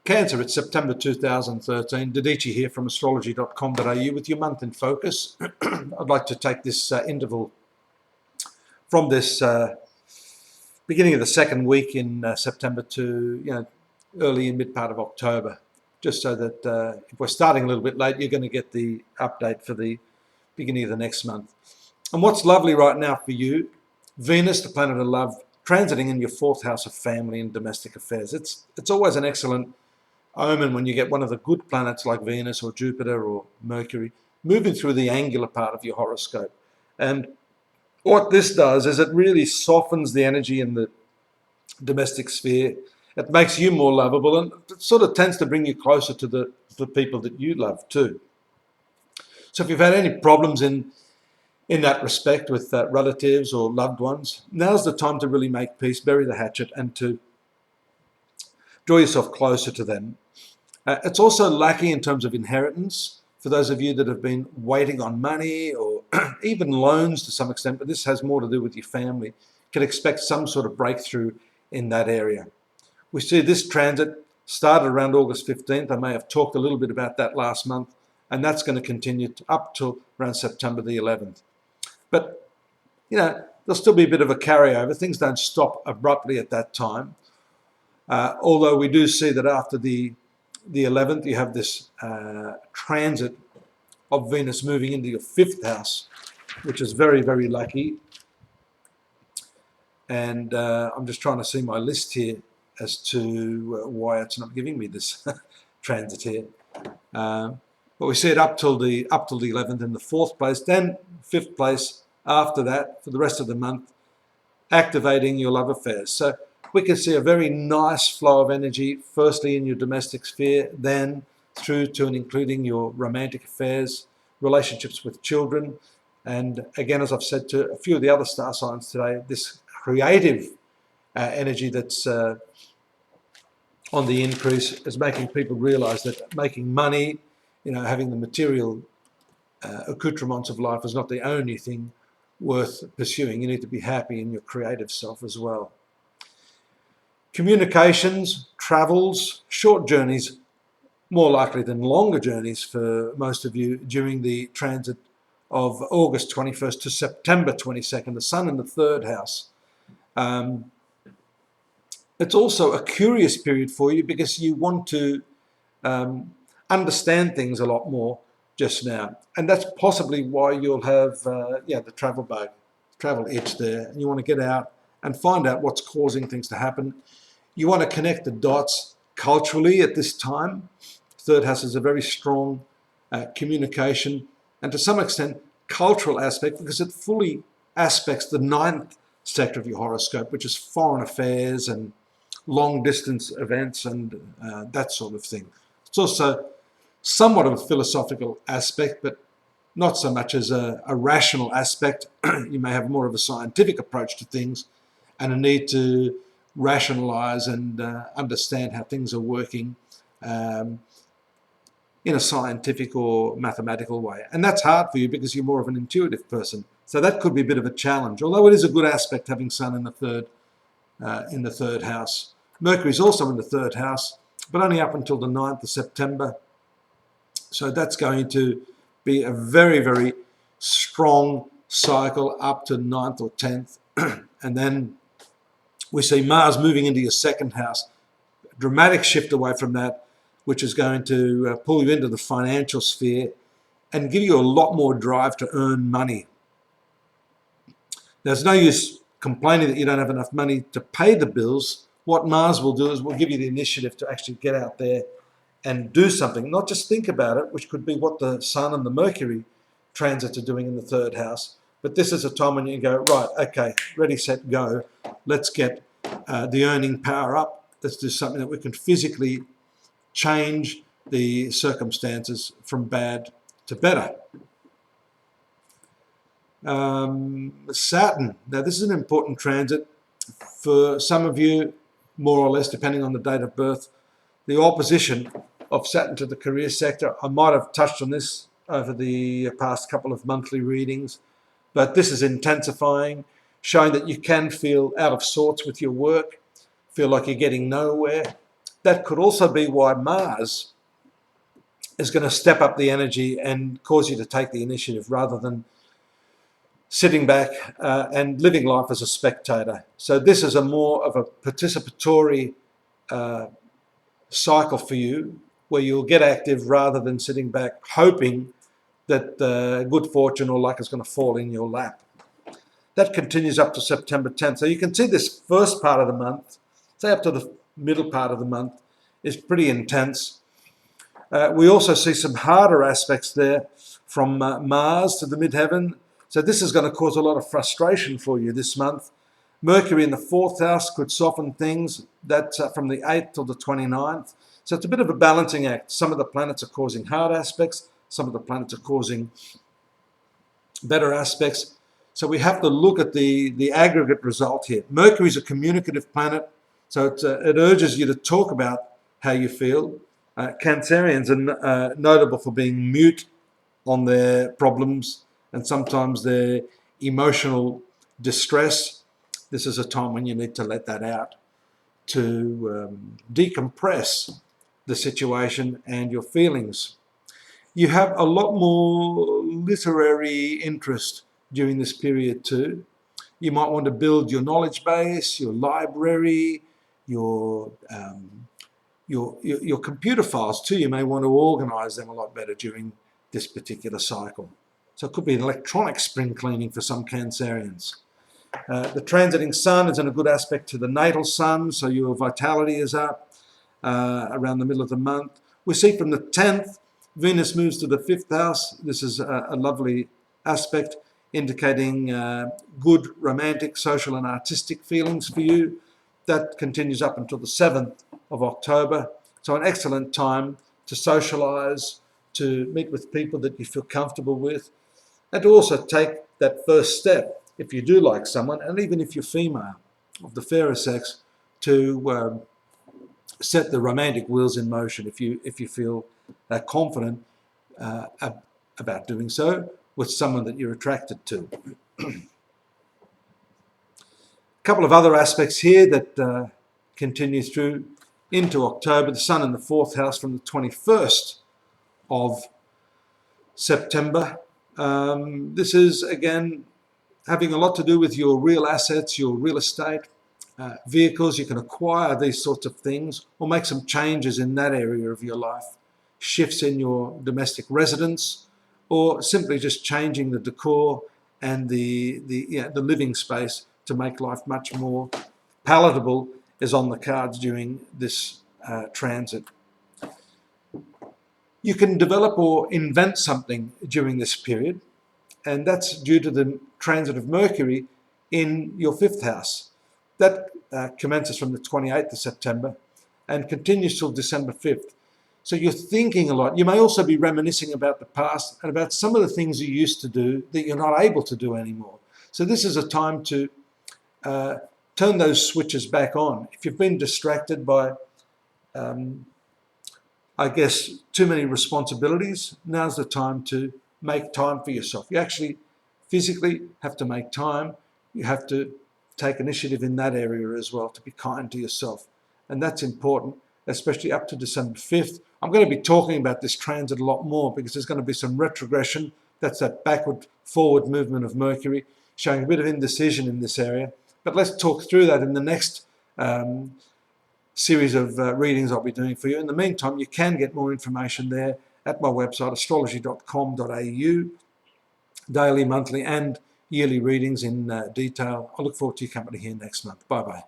Cancer, it's September 2013. Dadichi here from astrology.com.au with your month in focus. I'd like to take this interval from this beginning of the second week in September to early and mid part of October, just so that if we're starting a little bit late, you're going to get the update for the beginning of the next month. And what's lovely right now for you, Venus, the planet of love, transiting in your fourth house of family and domestic affairs. It's always an excellent omen when you get one of the good planets like Venus or Jupiter or Mercury moving through the angular part of your horoscope. And what this does is it really softens the energy in the domestic sphere. It makes you more lovable, and it sort of tends to bring you closer to the people that you love too. So if you've had any problems in that respect with relatives or loved ones, now's the time to really make peace, bury the hatchet, and to draw yourself closer to them. It's also lucky in terms of inheritance for those of you that have been waiting on money or even loans to some extent, but this has more to do with your family. You can expect some sort of breakthrough in that area. We see this transit started around August 15th. I may have talked a little bit about that last month, and that's going to continue up till around September the 11th. But, there'll still be a bit of a carryover. Things don't stop abruptly at that time. Although we do see that after the 11th, you have this transit of Venus moving into your fifth house, which is very, very lucky. And I'm just trying to see my list here as to why it's not giving me this transit here. But we see it up till the 11th in the fourth place, then fifth place after that for the rest of the month, activating your love affairs. So we can see a very nice flow of energy, firstly in your domestic sphere, then through to and including your romantic affairs, relationships with children, and again, as I've said to a few of the other star signs today, this creative energy that's on the increase is making people realize that making money, having the material accoutrements of life is not the only thing worth pursuing. You need to be happy in your creative self as well. Communications, travels, short journeys, more likely than longer journeys for most of you during the transit of August 21st to September 22nd, the Sun in the third house. It's also a curious period for you because you want to understand things a lot more just now. And that's possibly why you'll have the travel bug, travel itch there. And you want to get out and find out what's causing things to happen. You want to connect the dots culturally at this time. Third house is a very strong communication and to some extent cultural aspect because it fully aspects the ninth sector of your horoscope, which is foreign affairs and long distance events and that sort of thing. It's also somewhat of a philosophical aspect, but not so much as a rational aspect. You may have more of a scientific approach to things and a need to rationalize and understand how things are working in a scientific or mathematical way. And that's hard for you because you're more of an intuitive person. So that could be a bit of a challenge, although it is a good aspect having Sun in the third house. Mercury is also in the third house, but only up until the 9th of September. So that's going to be a very, very strong cycle up to 9th or 10th. And then we see Mars moving into your second house, a dramatic shift away from that, which is going to pull you into the financial sphere and give you a lot more drive to earn money. There's no use complaining that you don't have enough money to pay the bills. What Mars will do is will give you the initiative to actually get out there and do something, not just think about it, which could be what the Sun and the Mercury transits are doing in the third house. But this is a time when you go, right, okay, ready, set, go. Let's get the earning power up. Let's do something that we can physically change the circumstances from bad to better. Saturn. Now, this is an important transit for some of you, more or less, depending on the date of birth. The opposition of Saturn to the career sector. I might have touched on this over the past couple of monthly readings, but this is intensifying, showing that you can feel out of sorts with your work, feel like you're getting nowhere, that could also be why Mars is going to step up the energy and cause you to take the initiative rather than sitting back and living life as a spectator. So this is a more of a participatory cycle for you, where you'll get active rather than sitting back hoping that good fortune or luck is going to fall in your lap. That continues up to September 10th. So you can see this first part of the month, say up to the middle part of the month, is pretty intense. We also see some harder aspects there from Mars to the midheaven. So this is going to cause a lot of frustration for you this month. Mercury in the 4th house could soften things. That's from the 8th till the 29th. So it's a bit of a balancing act. Some of the planets are causing hard aspects. Some of the planets are causing better aspects. So we have to look at the aggregate result here. Mercury is a communicative planet, so it urges you to talk about how you feel. Cancerians are notable for being mute on their problems and sometimes their emotional distress. This is a time when you need to let that out, to decompress the situation and your feelings. You have a lot more literary interest during this period too. You might want to build your knowledge base, your library, your computer files too. You may want to organize them a lot better during this particular cycle. So it could be an electronic spring cleaning for some Cancerians. The transiting sun is in a good aspect to the natal sun, so your vitality is up around the middle of the month. We see from the 10th, Venus moves to the 5th house. This is a lovely aspect, indicating good romantic, social and artistic feelings for you. That continues up until the 7th of October. So an excellent time to socialise, to meet with people that you feel comfortable with, and to also take that first step, if you do like someone, and even if you're female, of the fairer sex, to set the romantic wheels in motion if you feel confident about doing so with someone that you're attracted to. A couple of other aspects here that continue through into October. The sun in the 4th house from the 21st of September. This is, again, having a lot to do with your real assets, your real estate, vehicles. You can acquire these sorts of things or make some changes in that area of your life. Shifts in your domestic residence, or simply just changing the decor and the living space to make life much more palatable is on the cards during this transit. You can develop or invent something during this period, and that's due to the transit of Mercury in your 5th house. That commences from the 28th of September and continues till December 5th. So you're thinking a lot. You may also be reminiscing about the past and about some of the things you used to do that you're not able to do anymore. So this is a time to turn those switches back on. If you've been distracted by, I guess, too many responsibilities, now's the time to make time for yourself. You actually physically have to make time. You have to take initiative in that area as well, to be kind to yourself. And that's important, especially up to December 5th. I'm going to be talking about this transit a lot more because there's going to be some retrogression. That's that backward, forward movement of Mercury, showing a bit of indecision in this area. But let's talk through that in the next series of readings I'll be doing for you. In the meantime, you can get more information there at my website, astrology.com.au, daily, monthly and yearly readings in detail. I look forward to your company here next month. Bye-bye.